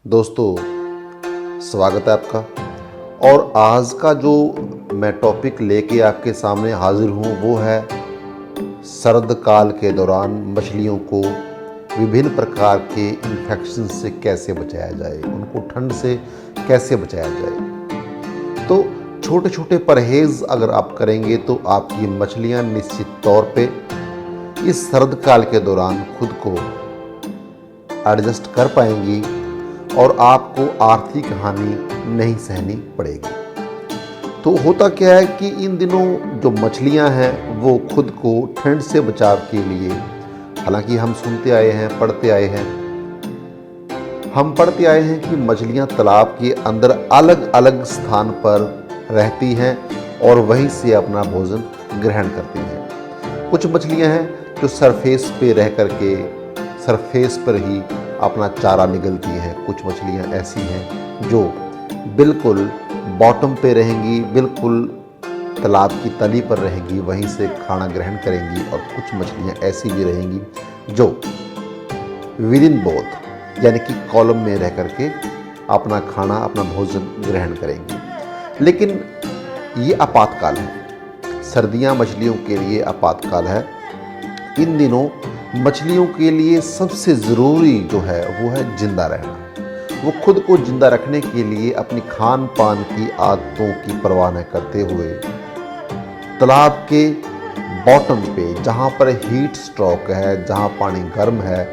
दोस्तों, स्वागत है आपका। और आज का जो मैं टॉपिक लेके आपके सामने हाजिर हूँ वो है सर्द काल के दौरान मछलियों को विभिन्न प्रकार के इन्फेक्शन से कैसे बचाया जाए, उनको ठंड से कैसे बचाया जाए। तो छोटे छोटे परहेज़ अगर आप करेंगे तो आपकी मछलियाँ निश्चित तौर पे इस सर्द काल के दौरान खुद को एडजस्ट कर पाएंगी और आपको आर्थिक हानि नहीं सहनी पड़ेगी। तो होता क्या है कि इन दिनों जो मछलियां हैं वो खुद को ठंड से बचाव के लिए, हालांकि हम सुनते आए हैं, पढ़ते आए हैं कि मछलियां तालाब के अंदर अलग अलग स्थान पर रहती हैं और वहीं से अपना भोजन ग्रहण करती हैं। कुछ मछलियां हैं जो सरफेस पे रह करके सरफेस पर ही अपना चारा निगलती हैं। कुछ मछलियां ऐसी हैं जो बिल्कुल बॉटम पे रहेंगी, बिल्कुल तालाब की तली पर रहेंगी, वहीं से खाना ग्रहण करेंगी। और कुछ मछलियां ऐसी भी रहेंगी जो विदिन बोथ यानी कि कॉलम में रह करके अपना खाना, अपना भोजन ग्रहण करेंगी। लेकिन ये आपातकाल है, सर्दियां मछलियों के लिए आपातकाल है। इन दिनों मछलियों के लिए सबसे ज़रूरी जो है वो है जिंदा रहना। वो खुद को जिंदा रखने के लिए अपनी खान पान की आदतों की परवाह न करते हुए तालाब के बॉटम पे, जहाँ पर हीट स्ट्रोक है, जहाँ पानी गर्म है,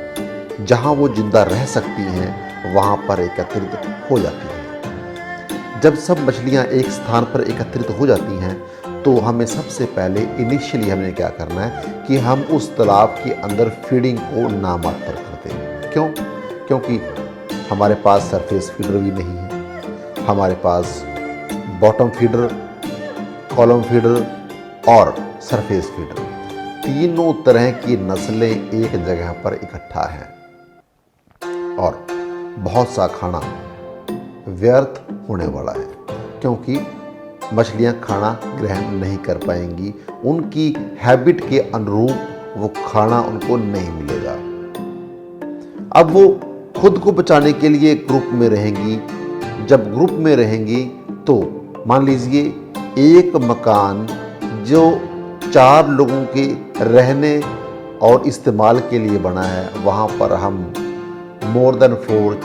जहाँ वो जिंदा रह सकती हैं, वहाँ पर एकत्रित हो जाती हैं। जब सब मछलियाँ एक स्थान पर एकत्रित हो जाती हैं तो हमें सबसे पहले इनिशियली हमें क्या करना है कि हम उस तालाब के अंदर फीडिंग को नामात्र कर दें। क्यों? क्योंकि हमारे पास सरफेस फीडर भी नहीं है, हमारे पास बॉटम फीडर, कॉलम फीडर और सरफेस फीडर, तीनों तरह की नस्लें एक जगह पर इकट्ठा हैं और बहुत सा खाना व्यर्थ होने वाला है, क्योंकि मछलियां खाना ग्रहण नहीं कर पाएंगी। उनकी हैबिट के अनुरूप वो खाना उनको नहीं मिलेगा। अब वो खुद को बचाने के लिए ग्रुप में रहेंगी। जब ग्रुप में रहेंगी तो मान लीजिए एक मकान जो 4 लोगों के रहने और इस्तेमाल के लिए बना है, वहाँ पर हम मोर देन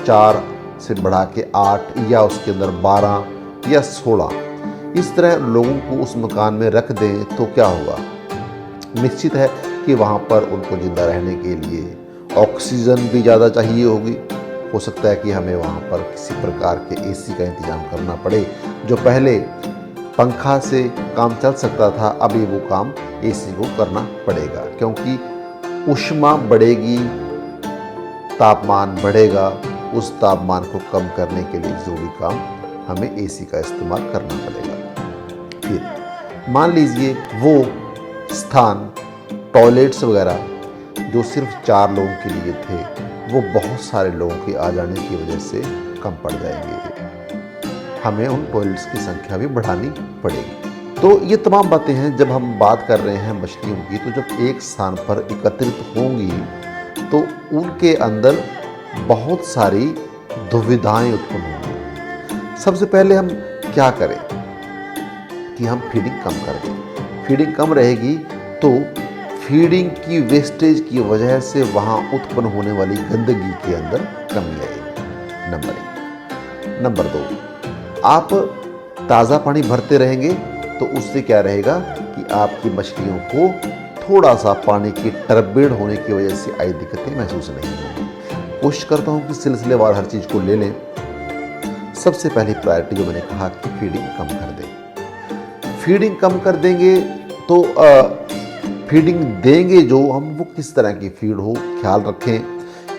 4 से बढ़ा के 8 या उसके अंदर 12 या 16 इस तरह लोगों को उस मकान में रख दें तो क्या होगा? निश्चित है कि वहाँ पर उनको जिंदा रहने के लिए ऑक्सीजन भी ज़्यादा चाहिए होगी। हो सकता है कि हमें वहाँ पर किसी प्रकार के एसी का इंतज़ाम करना पड़े। जो पहले पंखा से काम चल सकता था, अभी वो काम एसी को करना पड़ेगा, क्योंकि ऊष्मा बढ़ेगी, तापमान बढ़ेगा। उस तापमान को कम करने के लिए ज़रूरी काम हमें एसी का इस्तेमाल करना पड़ेगा। फिर मान लीजिए वो स्थान, टॉयलेट्स वगैरह जो सिर्फ 4 लोगों के लिए थे, वो बहुत सारे लोगों के आ जाने की वजह से कम पड़ जाएंगे। हमें उन टॉयलेट्स की संख्या भी बढ़ानी पड़ेगी। तो ये तमाम बातें हैं। जब हम बात कर रहे हैं मछलियों की, तो जब एक स्थान पर एकत्रित होंगी तो उनके अंदर बहुत सारी दुविधाएं उत्पन्न होंगी। सबसे पहले हम क्या करें कि हम फीडिंग कम कर दें। फीडिंग कम रहेगी तो फीडिंग की वेस्टेज की वजह से वहाँ उत्पन्न होने वाली गंदगी के अंदर कमी आएगी, नंबर 1। नंबर 2, आप ताज़ा पानी भरते रहेंगे तो उससे क्या रहेगा कि आपकी मछलियों को थोड़ा सा पानी की टर्बिड होने की वजह से आई दिक्कतें महसूस नहीं होंगी। कोशिश करता हूँ कि सिलसिलेवार हर चीज़ को ले लें। सबसे पहली प्रायोरिटी जो मैंने कहा कि फीडिंग कम कर दें। फीडिंग कम कर देंगे तो फीडिंग देंगे जो हम, वो किस तरह की फीड हो, ख्याल रखें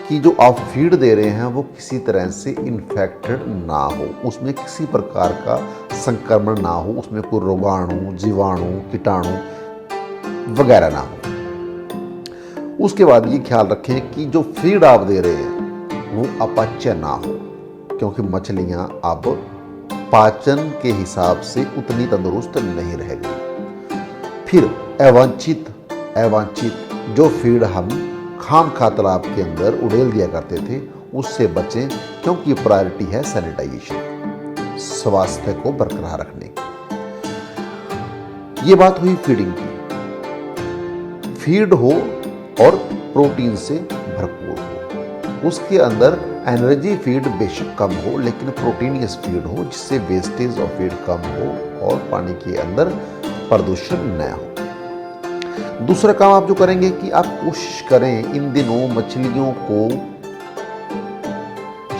कि जो आप फीड दे रहे हैं वो किसी तरह से इन्फेक्टेड ना हो, उसमें किसी प्रकार का संक्रमण ना हो, उसमें कोई रोगाणु, जीवाणु, कीटाणु वगैरह ना हो। उसके बाद ये ख्याल रखें कि जो फीड आप दे रहे हैं वो अपच ना हो, क्योंकि मछलियां अब पाचन के हिसाब से उतनी तंदुरुस्त नहीं रहेगी। फिर अवांछित जो फीड हम खामखा तालाब के अंदर उड़ेल दिया करते थे, उससे बचें, क्योंकि प्रायोरिटी है सैनिटाइजेशन, स्वास्थ्य को बरकरार रखने की। ये बात हुई फीडिंग की। फीड हो और प्रोटीन से भरपूर हो, उसके अंदर एनर्जी फीड बेशक कम हो लेकिन प्रोटीनियस फीड हो, जिससे वेस्टेज ऑफ फीड कम हो और पानी के अंदर प्रदूषण न हो। दूसरा काम आप जो करेंगे कि आप कोशिश करें इन दिनों मछलियों को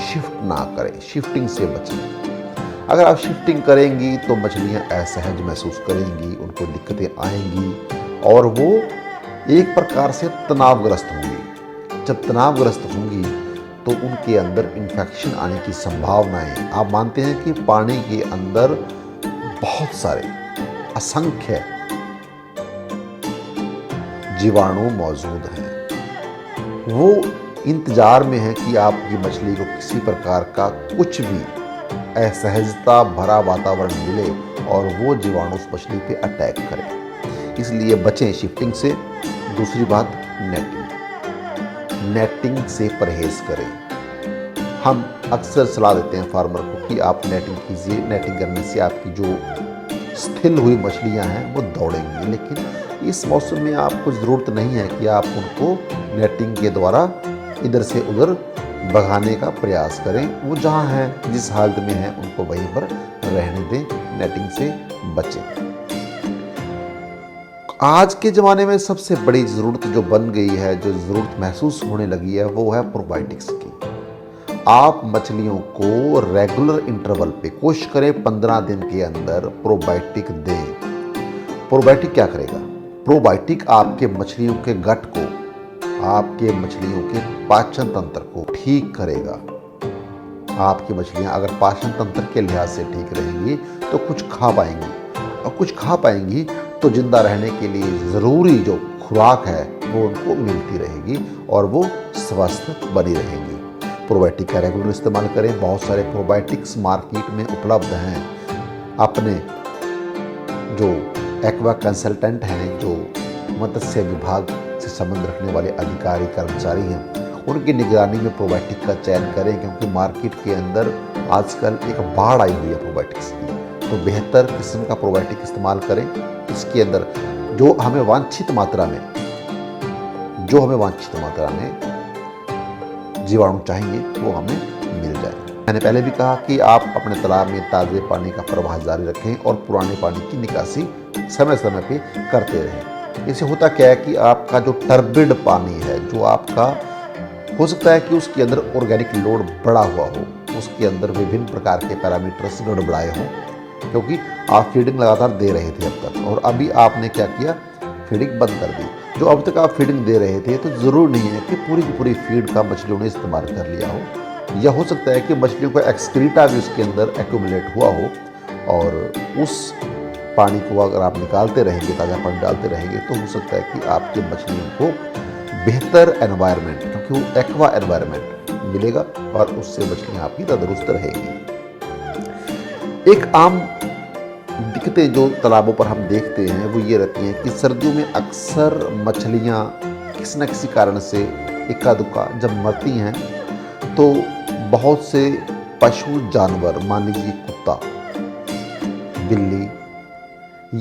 शिफ्ट ना करें, शिफ्टिंग से बचें। अगर आप शिफ्टिंग करेंगी तो मछलियां असहज महसूस करेंगी, उनको दिक्कतें आएंगी और वो एक प्रकार से तनावग्रस्त होंगी। जब तनावग्रस्त होंगी तो उनके अंदर इन्फेक्शन आने की संभावनाएं, आप मानते हैं कि पानी के अंदर बहुत सारे असंख्य जीवाणु मौजूद हैं। वो इंतजार में है कि आपकी मछली को किसी प्रकार का कुछ भी असहजता भरा वातावरण मिले और वो जीवाणु उस मछली पे अटैक करें। इसलिए बचें शिफ्टिंग से। दूसरी बात, नेटिंग से परहेज करें। हम अक्सर सलाह देते हैं फार्मर को कि आप नेटिंग कीजिए, नेटिंग करने से आपकी जो स्थिल हुई मछलियां हैं वो दौड़ेंगी, लेकिन इस मौसम में आपको ज़रूरत नहीं है कि आप उनको नेटिंग के द्वारा इधर से उधर भगाने का प्रयास करें। वो जहाँ हैं, जिस हालत में हैं, उनको वहीं पर रहने दें, नेटिंग से बचें। आज के ज़माने में सबसे बड़ी ज़रूरत जो बन गई है, जो ज़रूरत महसूस होने लगी है, वो है प्रोबायोटिक्स की। आप मछलियों को रेगुलर इंटरवल पे कोशिश करें 15 दिन के अंदर प्रोबायोटिक दें। प्रोबायोटिक क्या करेगा? प्रोबायोटिक आपके मछलियों के गट को, आपके मछलियों के पाचन तंत्र को ठीक करेगा। आपकी मछलियां अगर पाचन तंत्र के लिहाज से ठीक रहेंगी तो कुछ खा पाएंगी, और कुछ खा पाएंगी तो जिंदा रहने के लिए ज़रूरी जो खुराक है वो उनको मिलती रहेगी और वो स्वस्थ बनी रहेंगी। प्रोबायोटिक का रेगुलर इस्तेमाल करें। बहुत सारे प्रोबायोटिक्स मार्केट में उपलब्ध हैं। अपने जो एक्वा कंसल्टेंट हैं, जो मत्स्य विभाग से संबंध रखने वाले अधिकारी कर्मचारी हैं, उनकी निगरानी में प्रोबायोटिक का चयन करें, क्योंकि मार्केट के अंदर आजकल एक बाढ़ आई हुई है प्रोबायोटिक्स की। तो बेहतर किस्म का प्रोबायोटिक इस्तेमाल करें। इसके अंदर जो हमें वांछित मात्रा में जीवाणु चाहिए वो हमें मिल जाए। मैंने पहले भी कहा कि आप अपने तालाब में ताज़े पानी का प्रवाह जारी रखें और पुराने पानी की निकासी समय समय पे करते रहें। इससे होता क्या है कि आपका जो टर्बिड पानी है, जो आपका हो सकता है कि उसके अंदर ऑर्गेनिक लोड बढ़ा हुआ हो, उसके अंदर विभिन्न प्रकार के पैरामीटर्स गड़बड़ाए हों, क्योंकि आप फीडिंग लगातार दे रहे थे अब तक, और अभी आपने क्या किया, फीडिंग बंद कर दी। जो अब तक आप फीडिंग दे रहे थे तो ज़रूर नहीं है कि पूरी की पूरी फीड का मछलियों ने इस्तेमाल कर लिया हो, या हो सकता है कि मछलियों का एक्सक्रीटा भी उसके अंदर एक्यूमुलेट हुआ हो, और उस पानी को अगर आप निकालते रहेंगे, ताज़ा पानी डालते रहेंगे, तो हो सकता है कि आपके मछलियों को बेहतर एनवायरनमेंट, क्योंकि वो एक्वा एनवायरनमेंट मिलेगा और उससे मछलियाँ आपकी तंदुरुस्त रहेंगी। एक आम दिक्कतें जो तालाबों पर हम देखते हैं वो ये रहती हैं कि सर्दियों में अक्सर मछलियाँ किसी न किसी कारण से इक्का दुक्का जब मरती हैं तो बहुत से पशु जानवर, मान लीजिए कुत्ता, बिल्ली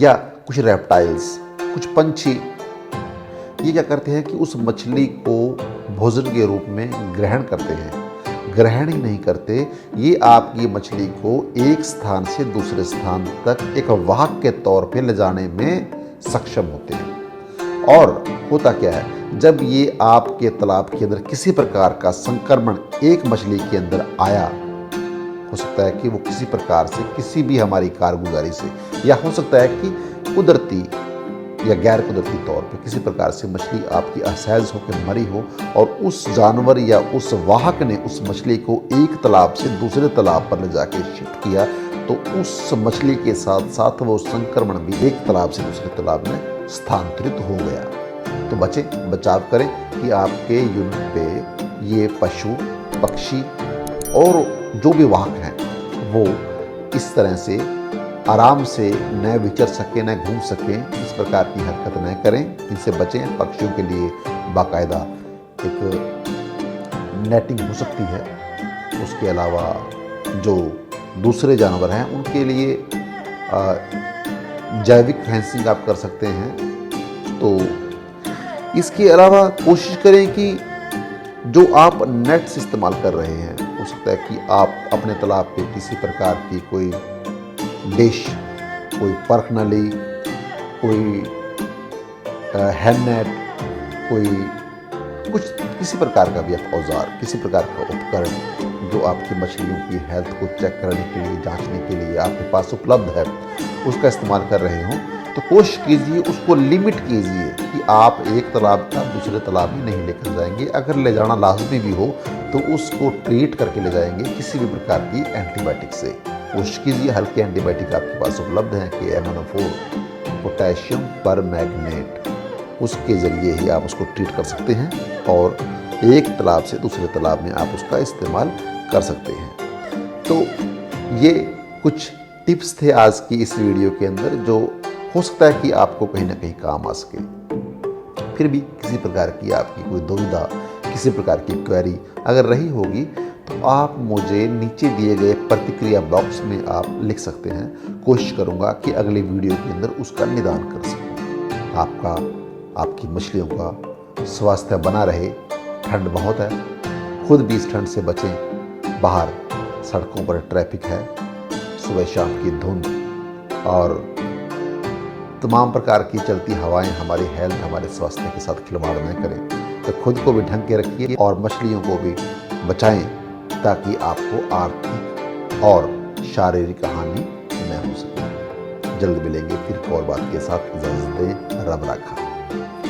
या कुछ रेप्टाइल्स, कुछ पंछी, ये क्या करते हैं कि उस मछली को भोजन के रूप में ग्रहण करते हैं। ग्रहण ही नहीं करते, ये आपकी मछली को एक स्थान से दूसरे स्थान तक एक वाहक के तौर पे ले जाने में सक्षम होते हैं। और होता क्या है, जब ये आपके तालाब के अंदर किसी प्रकार का संक्रमण एक मछली के अंदर आया, हो सकता है कि वो किसी प्रकार से, किसी भी हमारी कारगुजारी से, या हो सकता है कि कुदरती या गैर कुदरती तौर पे किसी प्रकार से मछली आपकी असहज होकर मरी हो, और उस जानवर या उस वाहक ने उस मछली को एक तालाब से दूसरे तालाब पर ले जाके शिफ्ट किया, तो उस मछली के साथ साथ वो संक्रमण भी एक तालाब से दूसरे तालाब में स्थानांतरित हो गया। तो बचाव करें कि आपके यूनिट पे ये पशु, पक्षी और जो भी वाहक हैं वो इस तरह से आराम से न विचर सकें, न घूम सकें, इस प्रकार की हरकत न करें, इनसे बचें। पक्षियों के लिए बाकायदा एक नेटिंग हो सकती है। उसके अलावा जो दूसरे जानवर हैं उनके लिए जैविक फेंसिंग आप कर सकते हैं। तो इसके अलावा कोशिश करें कि जो आप नेट्स इस्तेमाल कर रहे हैं, हो सकता है कि आप अपने तालाब पे किसी प्रकार की कोई डिश, कोई पर्क नली, कोई हैंड नेट, कोई कुछ किसी प्रकार का भी आप औजार, किसी प्रकार का उपकरण जो आपकी मछलियों की हेल्थ को चेक करने के लिए, जांचने के लिए आपके पास उपलब्ध है, उसका इस्तेमाल कर रहे हों, तो कोशिश कीजिए उसको लिमिट कीजिए कि आप एक तालाब का दूसरे तालाब में नहीं लेकर जाएंगे। अगर ले जाना लाजमी भी हो तो उसको ट्रीट करके ले जाएंगे किसी भी प्रकार की एंटीबायोटिक से। कोशिश कीजिए हल्के एंटीबायोटिक आपके पास उपलब्ध हैं कि MnO4 पोटेशियम परमैंगनेट, उसके ज़रिए ही आप उसको ट्रीट कर सकते हैं और एक तालाब से दूसरे तालाब में आप उसका इस्तेमाल कर सकते हैं। तो ये कुछ टिप्स थे आज की इस वीडियो के अंदर, जो हो सकता है कि आपको कहीं ना कहीं काम आ सके। फिर भी किसी प्रकार की आपकी कोई दुविधा, किसी प्रकार की क्वेरी अगर रही होगी तो आप मुझे नीचे दिए गए प्रतिक्रिया बॉक्स में आप लिख सकते हैं। कोशिश करूंगा कि अगले वीडियो के अंदर उसका निदान कर सकूं। आपकी मछलियों का स्वास्थ्य बना रहे। ठंड बहुत है, खुद भी इस ठंड से बचें। बाहर सड़कों पर ट्रैफिक है, सुबह शाम की धुंध और तमाम प्रकार की चलती हवाएं हमारी हेल्थ, हमारे स्वास्थ्य के साथ खिलवाड़ न करें। तो खुद को भी ढंग के रखिए और मछलियों को भी बचाएं ताकि आपको आर्थिक और शारीरिक हानि न हो सके। जल्द मिलेंगे फिर एक और बात के साथ। इजाज़त दें। रब राखा।